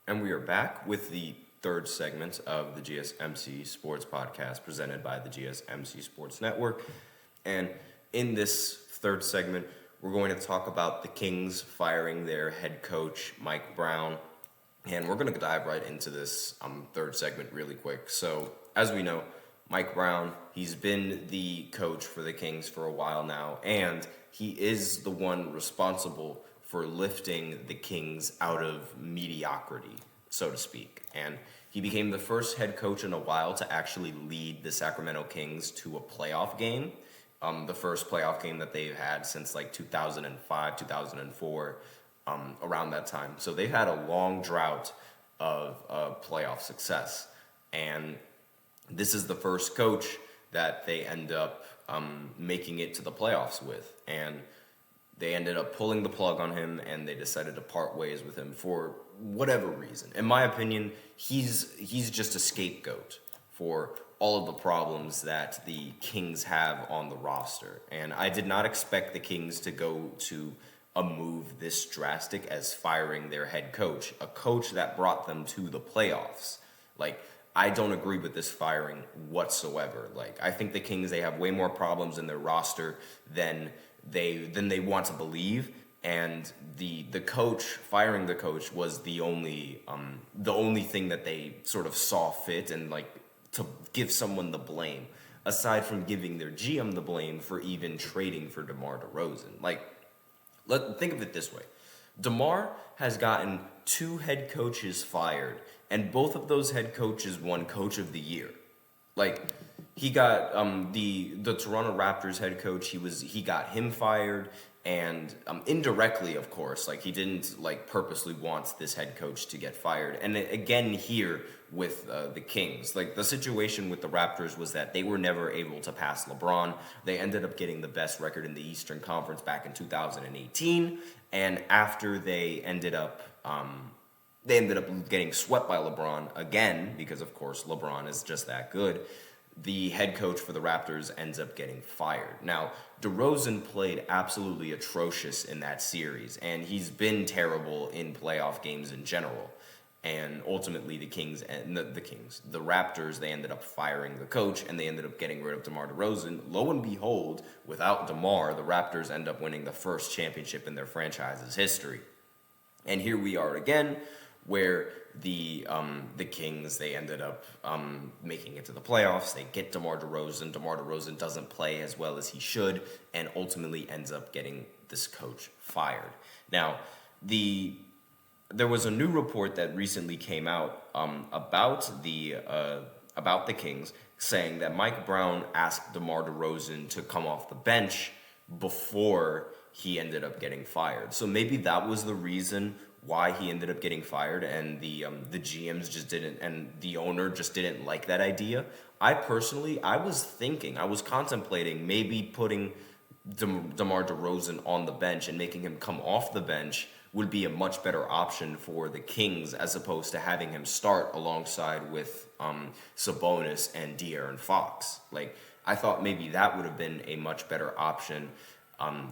And we are back with the third segment of the GSMC Sports Podcast presented by the GSMC Sports Network. And in this third segment, we're going to talk about the Kings firing their head coach, Mike Brown. And we're going to dive right into this third segment really quick. So, as we know, Mike Brown, he's been the coach for the Kings for a while now, and he is the one responsible for lifting the Kings out of mediocrity, so to speak. And he became the first head coach in a while to actually lead the Sacramento Kings to a playoff game. The first playoff game that they've had since like 2005, 2004, around that time. So they've had a long drought of playoff success. And this is the first coach that they end up making it to the playoffs with. And they ended up pulling the plug on him, and they decided to part ways with him for whatever reason. In my opinion, he's just a scapegoat for all of the problems that the Kings have on the roster. And I did not expect the Kings to go to a move this drastic as firing their head coach, a coach that brought them to the playoffs. Like, I don't agree with this firing whatsoever. Like, I think the Kings, they have way more problems in their roster than they want to believe, and the coach, firing the coach, was the only thing that they sort of saw fit, and like to give someone the blame, aside from giving their GM the blame for even trading for DeMar DeRozan. Like, think of it this way: DeMar has gotten 2 head coaches fired, and both of those head coaches won Coach of the Year. Like, he got the Toronto Raptors head coach. He got him fired, and indirectly, of course, like he didn't like purposely want this head coach to get fired. And again, here with the Kings, like the situation with the Raptors was that they were never able to pass LeBron. They ended up getting the best record in the Eastern Conference back in 2018, and after they ended up getting swept by LeBron again, because of course LeBron is just that good. The head coach for the Raptors ends up getting fired. Now, DeRozan played absolutely atrocious in that series, and he's been terrible in playoff games in general. And ultimately, the Raptors, they ended up firing the coach, and they ended up getting rid of DeMar DeRozan. Lo and behold, without DeMar, the Raptors end up winning the first championship in their franchise's history. And here we are again, where the Kings, they ended up making it to the playoffs. They get DeMar DeRozan. DeMar DeRozan doesn't play as well as he should, and ultimately ends up getting this coach fired. Now, there was a new report that recently came out about the Kings, saying that Mike Brown asked DeMar DeRozan to come off the bench before he ended up getting fired. So maybe that was the reason why he ended up getting fired, and the GMs just didn't, and the owner just didn't like that idea. I was contemplating maybe putting DeMar DeRozan on the bench and making him come off the bench would be a much better option for the Kings, as opposed to having him start alongside with Sabonis and De'Aaron Fox. Like, I thought maybe that would have been a much better option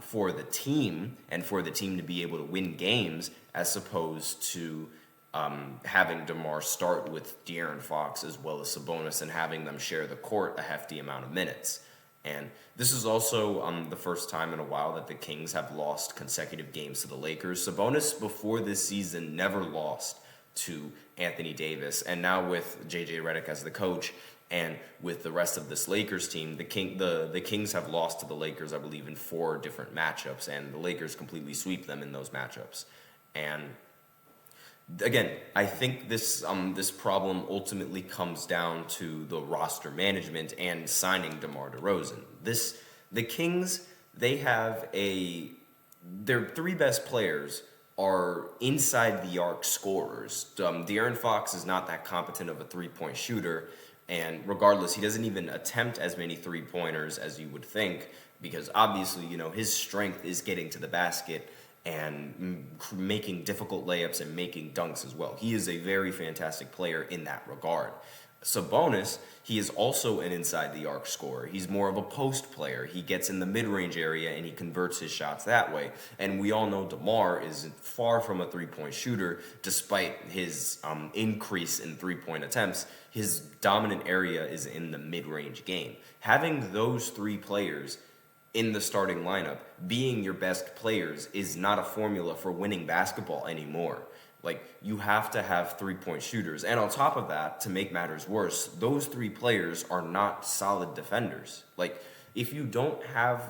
for the team, and for the team to be able to win games, as opposed to having DeMar start with De'Aaron Fox as well as Sabonis and having them share the court a hefty amount of minutes. And this is also the first time in a while that the Kings have lost consecutive games to the Lakers. Sabonis, before this season, never lost to Anthony Davis. And now with J.J. Redick as the coach, and with the rest of this Lakers team, the Kings have lost to the Lakers, I believe, in 4 different matchups, and the Lakers completely sweep them in those matchups. And again, I think this problem ultimately comes down to the roster management and signing DeMar DeRozan. The Kings, their 3 best players are inside the arc scorers. De'Aaron Fox is not that competent of a 3-point shooter, and regardless, he doesn't even attempt as many 3-pointers as you would think, because obviously, his strength is getting to the basket and making difficult layups and making dunks as well. He is a very fantastic player in that regard. Sabonis, he is also an inside the arc scorer. He's more of a post player. He gets in the mid-range area and he converts his shots that way. And we all know DeMar is far from a three-point shooter, despite his increase in three-point attempts. His dominant area is in the mid-range game. Having those three players in the starting lineup, being your best players, is not a formula for winning basketball anymore. Like, you have to have three-point shooters. And on top of that, to make matters worse, those three players are not solid defenders. Like, if you don't have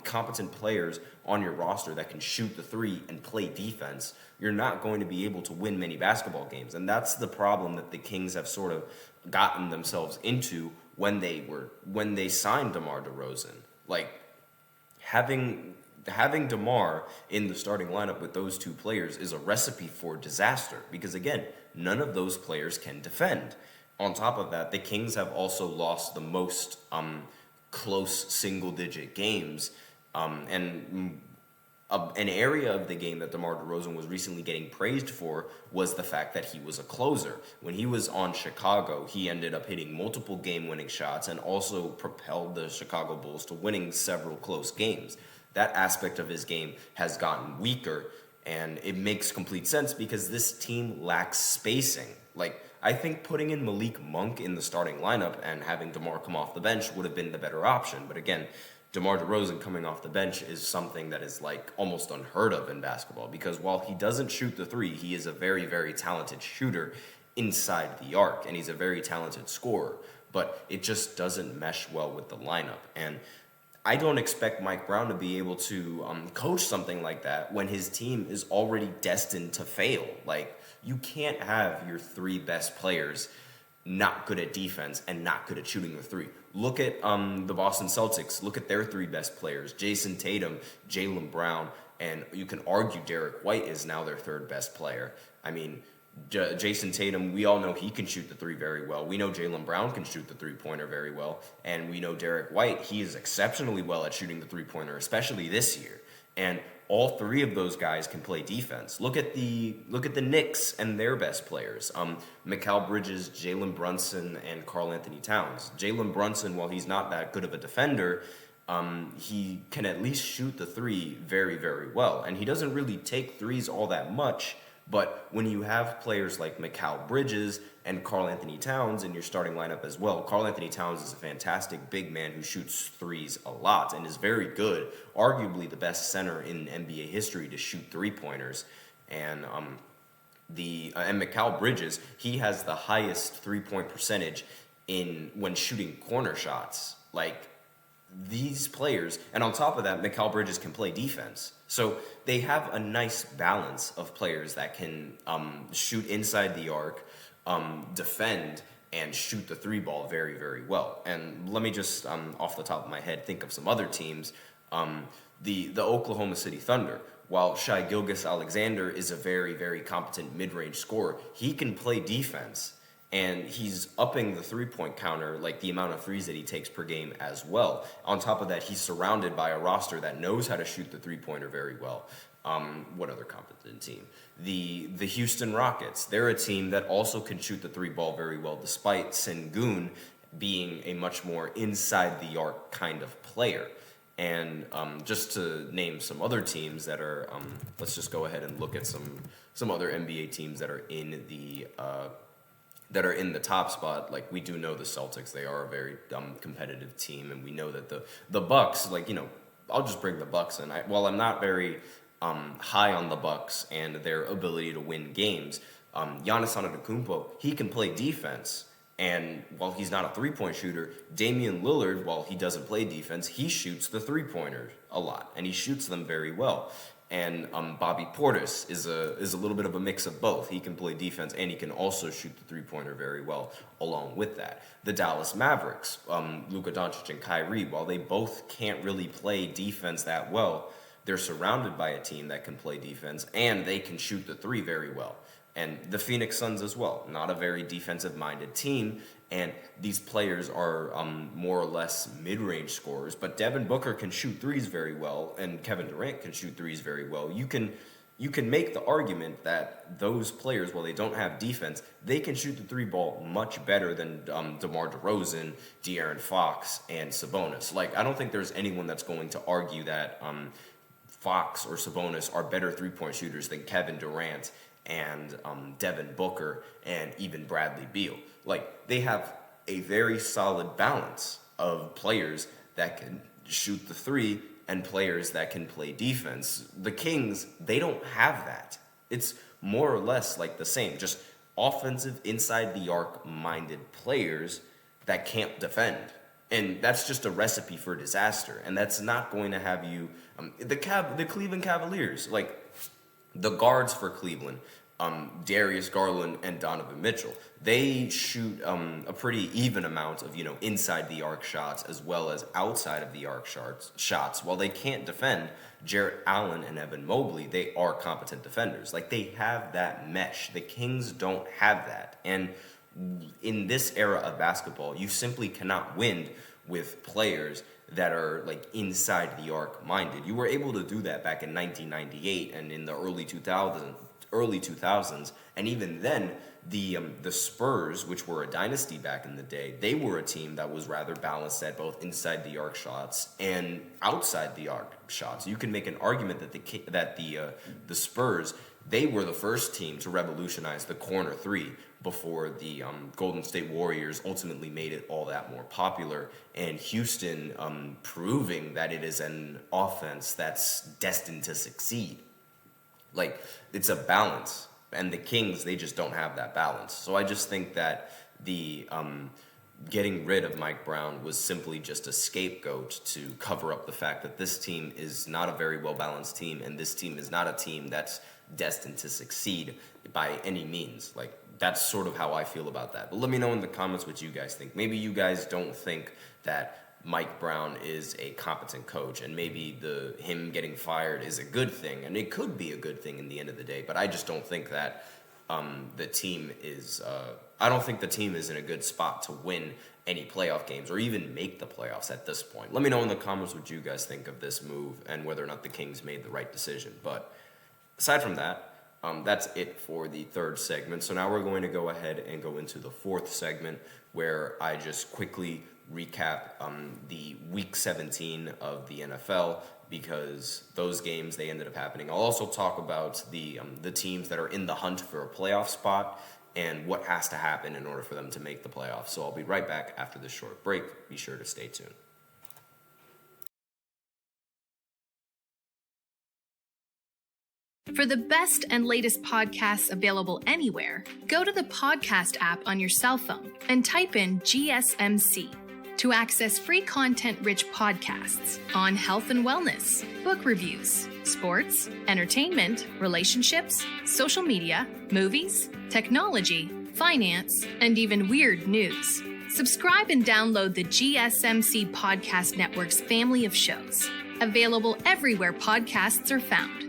competent players on your roster that can shoot the three and play defense, you're not going to be able to win many basketball games. And that's the problem that the Kings have sort of gotten themselves into when they signed DeMar DeRozan. Like, having DeMar in the starting lineup with those two players is a recipe for disaster because, again, none of those players can defend. On top of that, the Kings have also lost the most close single-digit games, and an area of the game that DeMar DeRozan was recently getting praised for was the fact that he was a closer. When he was on Chicago, he ended up hitting multiple game-winning shots and also propelled the Chicago Bulls to winning several close games. That aspect of his game has gotten weaker, and it makes complete sense because this team lacks spacing. Like, I think putting in Malik Monk in the starting lineup and having DeMar come off the bench would have been the better option. But again, DeMar DeRozan coming off the bench is something that is like almost unheard of in basketball because while he doesn't shoot the three, he is a very, very talented shooter inside the arc, and he's a very talented scorer. But it just doesn't mesh well with the lineup. And I don't expect Mike Brown to be able to coach something like that when his team is already destined to fail. Like, you can't have your three best players not good at defense and not good at shooting the three. Look at the Boston Celtics. Look at their three best players, Jason Tatum, Jaylen Brown, and you can argue Derek White is now their third best player. I mean, Jason Tatum, we all know he can shoot the three very well. We know Jaylen Brown can shoot the three-pointer very well. And we know Derek White, he is exceptionally well at shooting the three-pointer, especially this year. And all three of those guys can play defense. Look at the Knicks and their best players. Mikal Bridges, Jalen Brunson, and Karl Anthony Towns. Jalen Brunson, while he's not that good of a defender, he can at least shoot the three very, very well. And he doesn't really take threes all that much. But when you have players like Mikal Bridges and Karl Anthony Towns in your starting lineup as well, Karl Anthony Towns is a fantastic big man who shoots threes a lot and is very good, arguably the best center in NBA history to shoot three-pointers. And Mikal Bridges, he has the highest three-point percentage when shooting corner shots. Like, these players, and on top of that, Mikal Bridges can play defense. So they have a nice balance of players that can shoot inside the arc, defend, and shoot the three ball very, very well. And let me just, off the top of my head, think of some other teams. The Oklahoma City Thunder. While Shai Gilgeous-Alexander is a very, very competent mid-range scorer, he can play defense. And he's upping the three-point counter, like the amount of threes that he takes per game as well. On top of that, he's surrounded by a roster that knows how to shoot the three-pointer very well. What other competent team? The Houston Rockets. They're a team that also can shoot the three ball very well, despite Sengun being a much more inside-the-arc kind of player. And just to name some other teams that are, let's just go ahead and look at some other NBA teams that are in the top spot. Like, we do know the Celtics, they are a very competitive team, and we know that the Bucks, like, you know, I'll just bring the Bucks in. While I'm not very high on the Bucks and their ability to win games, Giannis Antetokounmpo, he can play defense, and while he's not a three-point shooter, Damian Lillard, while he doesn't play defense, he shoots the three-pointers a lot, and he shoots them very well. And Bobby Portis is a little bit of a mix of both. He can play defense and he can also shoot the three-pointer very well along with that. The Dallas Mavericks, Luka Doncic and Kyrie, while they both can't really play defense that well, they're surrounded by a team that can play defense and they can shoot the three very well. And the Phoenix Suns as well, not a very defensive-minded team, and these players are more or less mid-range scorers, but Devin Booker can shoot threes very well, and Kevin Durant can shoot threes very well. You can you can make the argument that those players, while they don't have defense, they can shoot the three ball much better than DeMar DeRozan, De'Aaron Fox, and Sabonis. Like, I don't think there's anyone that's going to argue that Fox or Sabonis are better three-point shooters than Kevin Durant and Devin Booker and even Bradley Beal. Like, they have a very solid balance of players that can shoot the three and players that can play defense. The Kings, they don't have that. It's more or less like the same, just offensive, inside the arc minded players that can't defend. And that's just a recipe for disaster. And that's not going to have you, the Cleveland Cavaliers, like the guards for Cleveland, Darius Garland and Donovan Mitchell, they shoot a pretty even amount of, inside the arc shots as well as outside of the arc shots. While they can't defend, Jarrett Allen and Evan Mobley, they are competent defenders. Like, they have that mesh. The Kings don't have that. And in this era of basketball, you simply cannot win with players that are like inside the arc minded. You were able to do that back in 1998 and in the early 2000s, and even then the Spurs, which were a dynasty back in the day, they were a team that was rather balanced at both inside the arc shots and outside the arc shots. You can make an argument that the Spurs, they were the first team to revolutionize the corner three before the Golden State Warriors ultimately made it all that more popular, and Houston proving that it is an offense that's destined to succeed. Like, it's a balance, and the Kings, they just don't have that balance. So I just think that the getting rid of Mike Brown was simply just a scapegoat to cover up the fact that this team is not a very well-balanced team, and this team is not a team that's destined to succeed by any means. Like, that's sort of how I feel about that. But let me know in the comments what you guys think. Maybe you guys don't think that Mike Brown is a competent coach, and maybe him getting fired is a good thing, and it could be a good thing in the end of the day. But I just don't think that the team is. I don't think the team is in a good spot to win any playoff games or even make the playoffs at this point. Let me know in the comments what you guys think of this move and whether or not the Kings made the right decision. But aside from that, that's it for the third segment. So now we're going to go ahead and go into the fourth segment, where I just quickly recap the Week 17 of the NFL, because those games, they ended up happening. I'll also talk about the teams that are in the hunt for a playoff spot and what has to happen in order for them to make the playoffs. So I'll be right back after this short break. Be sure to stay tuned. For the best and latest podcasts available anywhere, go to the podcast app on your cell phone and type in GSMC to access free content-rich podcasts on health and wellness, book reviews, sports, entertainment, relationships, social media, movies, technology, finance, and even weird news. Subscribe and download the GSMC Podcast Network's family of shows, available everywhere podcasts are found.